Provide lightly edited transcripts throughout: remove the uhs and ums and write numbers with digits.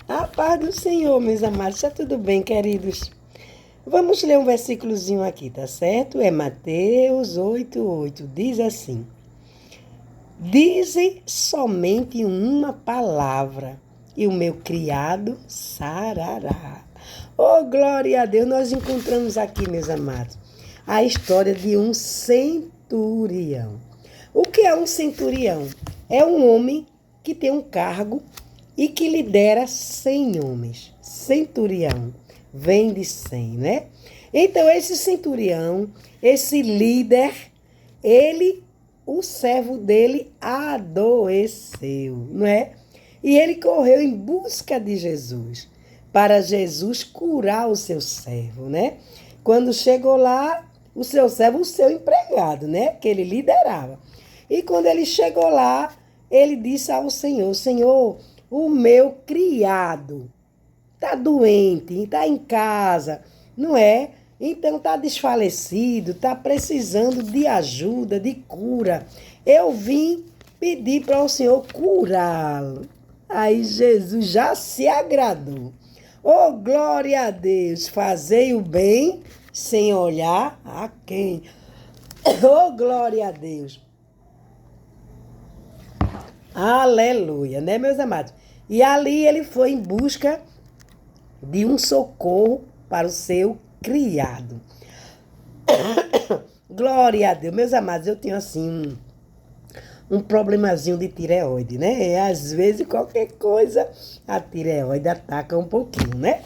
A paz do Senhor, meus amados. Está tudo bem, queridos? Vamos ler um versículozinho aqui, tá certo? É Mateus 8:8. Diz assim: Dize somente uma palavra, e o meu criado sarará. Oh, glória a Deus! Nós encontramos aqui, meus amados, a história de um centurião. O que é um centurião? É um homem que tem um cargo e que lidera 100 homens. Centurião vem de 100, né? Então, esse centurião, esse líder, o servo dele adoeceu, não é? E ele correu em busca de Jesus, para Jesus curar o seu servo, né? Quando chegou lá, o seu servo, o seu empregado, né? Que ele liderava. E quando ele chegou lá, ele disse ao Senhor: Senhor, o meu criado está doente, está em casa, não é? Então está desfalecido, está precisando de ajuda, de cura. Eu vim pedir para o Senhor curá-lo. Aí Jesus já se agradou. Oh, glória a Deus! Fazei o bem sem olhar a quem. Oh, glória a Deus! Aleluia, né, meus amados? E ali ele foi em busca de um socorro para o seu criado. Glória a Deus. Meus amados, eu tenho assim um problemazinho de tireoide, né? E às vezes qualquer coisa a tireoide ataca um pouquinho, né?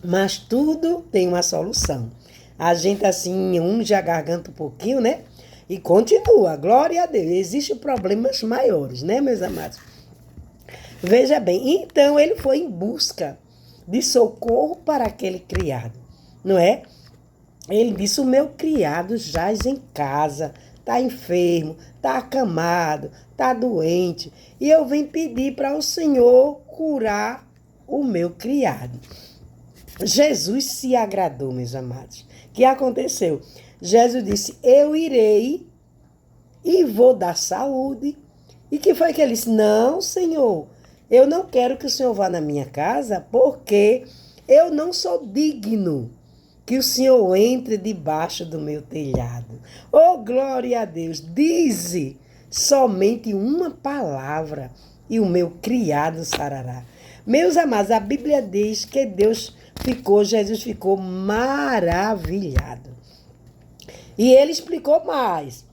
Mas tudo tem uma solução. A gente assim unge a garganta um pouquinho, né? E continua. Glória a Deus. Existem problemas maiores, né, meus amados? Veja bem, então ele foi em busca de socorro para aquele criado, não é? Ele disse: o meu criado jaz em casa, está enfermo, está acamado, está doente, e eu vim pedir para o Senhor curar o meu criado. Jesus se agradou, meus amados. O que aconteceu? Jesus disse: eu irei e vou dar saúde. E que foi que ele disse? Não, Senhor, eu não quero que o Senhor vá na minha casa, porque eu não sou digno que o Senhor entre debaixo do meu telhado. Oh, glória a Deus! Dize somente uma palavra e o meu criado sarará. Meus amados, a Bíblia diz que Jesus ficou maravilhado. E ele explicou mais.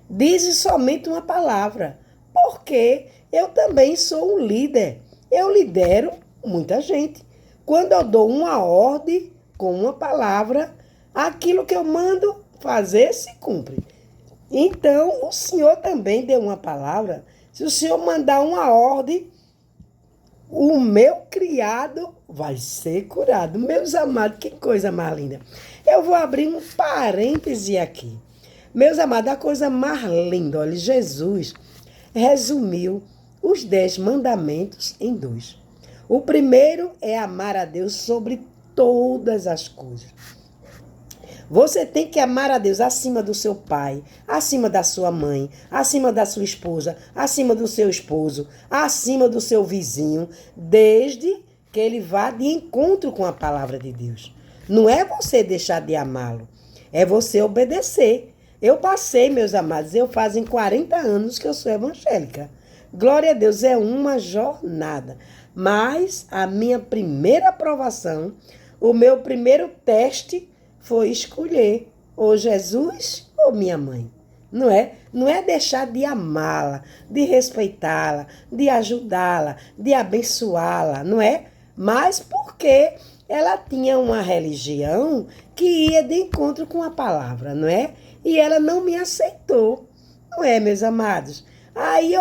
Dize somente uma palavra, porque eu também sou um líder. Eu lidero muita gente. Quando eu dou uma ordem com uma palavra, aquilo que eu mando fazer se cumpre. Então, o Senhor também deu uma palavra. Se o Senhor mandar uma ordem, o meu criado vai ser curado. Meus amados, que coisa mais linda. Eu vou abrir um parêntese aqui. Meus amados, a coisa mais linda, olha, Jesus resumiu os 10 mandamentos em 2. O primeiro é amar a Deus sobre todas as coisas. Você tem que amar a Deus acima do seu pai, acima da sua mãe, acima da sua esposa, acima do seu esposo, acima do seu vizinho, desde que ele vá de encontro com a palavra de Deus. Não é você deixar de amá-lo, é você obedecer. Eu passei, meus amados, fazem 40 anos que eu sou evangélica. Glória a Deus, é uma jornada. Mas a minha primeira aprovação, o meu primeiro teste foi escolher ou Jesus ou minha mãe. Não é? Não é deixar de amá-la, de respeitá-la, de ajudá-la, de abençoá-la, não é? Mas porque ela tinha uma religião que ia de encontro com a palavra, não é? E ela não me aceitou, não é, meus amados? Aí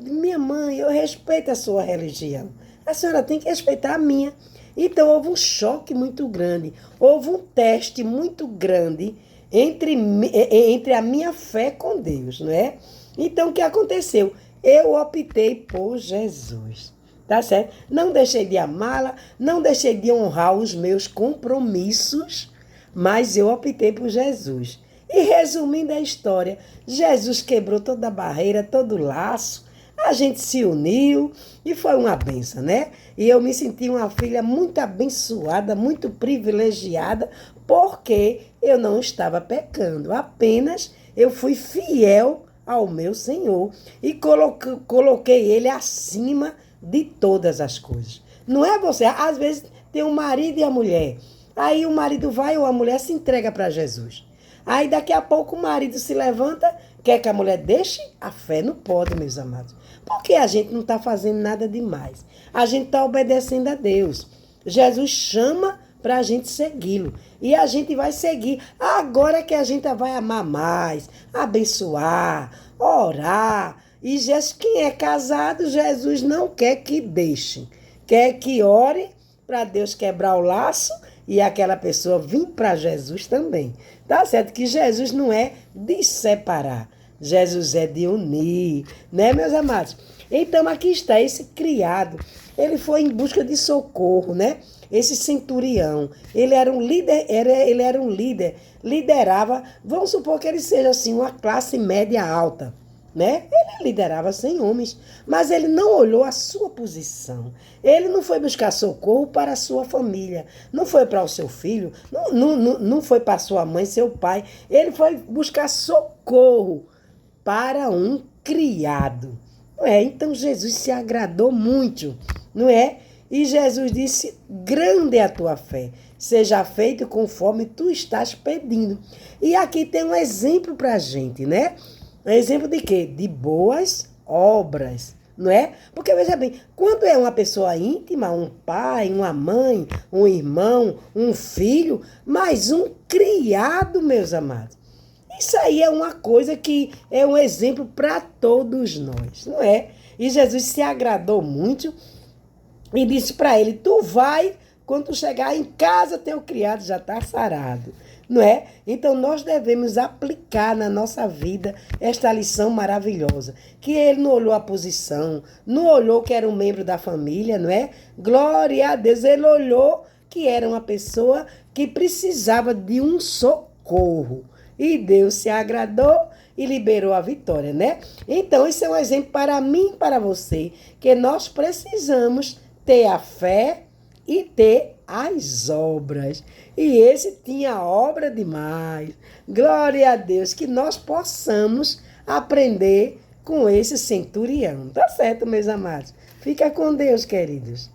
minha mãe, eu respeito a sua religião. A senhora tem que respeitar a minha. Então houve um choque muito grande, houve um teste muito grande entre a minha fé com Deus, não é? Então o que aconteceu? Eu optei por Jesus. Tá certo? Não deixei de amá-la, não deixei de honrar os meus compromissos, mas eu optei por Jesus. E resumindo a história, Jesus quebrou toda a barreira, todo o laço. A gente se uniu e foi uma benção, né? E eu me senti uma filha muito abençoada, muito privilegiada, porque eu não estava pecando, apenas eu fui fiel ao meu Senhor e coloquei ele acima de todas as coisas. Não é você, às vezes tem um marido e a mulher, aí o marido vai ou a mulher se entrega para Jesus. Aí daqui a pouco o marido se levanta, quer que a mulher deixe a fé. Não pode, meus amados. Porque a gente não está fazendo nada demais. A gente está obedecendo a Deus. Jesus chama para a gente segui-lo. E a gente vai seguir. Agora que a gente vai amar mais, abençoar, orar. E quem é casado, Jesus não quer que deixe. Quer que ore para Deus quebrar o laço e aquela pessoa vir para Jesus também. Tá certo que Jesus não é de separar. Jesus é de unir, né, meus amados? Então, aqui está esse criado. Ele foi em busca de socorro, né? Esse centurião. Ele era um líder, liderava, vamos supor que ele seja assim, uma classe média alta, né? Ele liderava 100 homens, mas ele não olhou a sua posição. Ele não foi buscar socorro para a sua família, não foi para o seu filho, não foi para a sua mãe, seu pai. Ele foi buscar socorro para um criado. Não é? Então Jesus se agradou muito, não é? E Jesus disse, grande é a tua fé, seja feito conforme tu estás pedindo. E aqui tem um exemplo para a gente, né? Um exemplo de quê? De boas obras, não é? Porque, veja bem, quando é uma pessoa íntima, um pai, uma mãe, um irmão, um filho, mas um criado, meus amados, isso aí é uma coisa que é um exemplo para todos nós, não é? E Jesus se agradou muito e disse para ele, tu vai, quando tu chegar em casa, teu criado já está sarado, não é? Então, nós devemos aplicar na nossa vida esta lição maravilhosa, que ele não olhou a posição, não olhou que era um membro da família, não é? Glória a Deus, ele olhou que era uma pessoa que precisava de um socorro. E Deus se agradou e liberou a vitória, né? Então, isso é um exemplo para mim e para você, que nós precisamos ter a fé e ter as obras. E esse tinha obra demais. Glória a Deus, que nós possamos aprender com esse centurião. Tá certo, meus amados? Fica com Deus, queridos.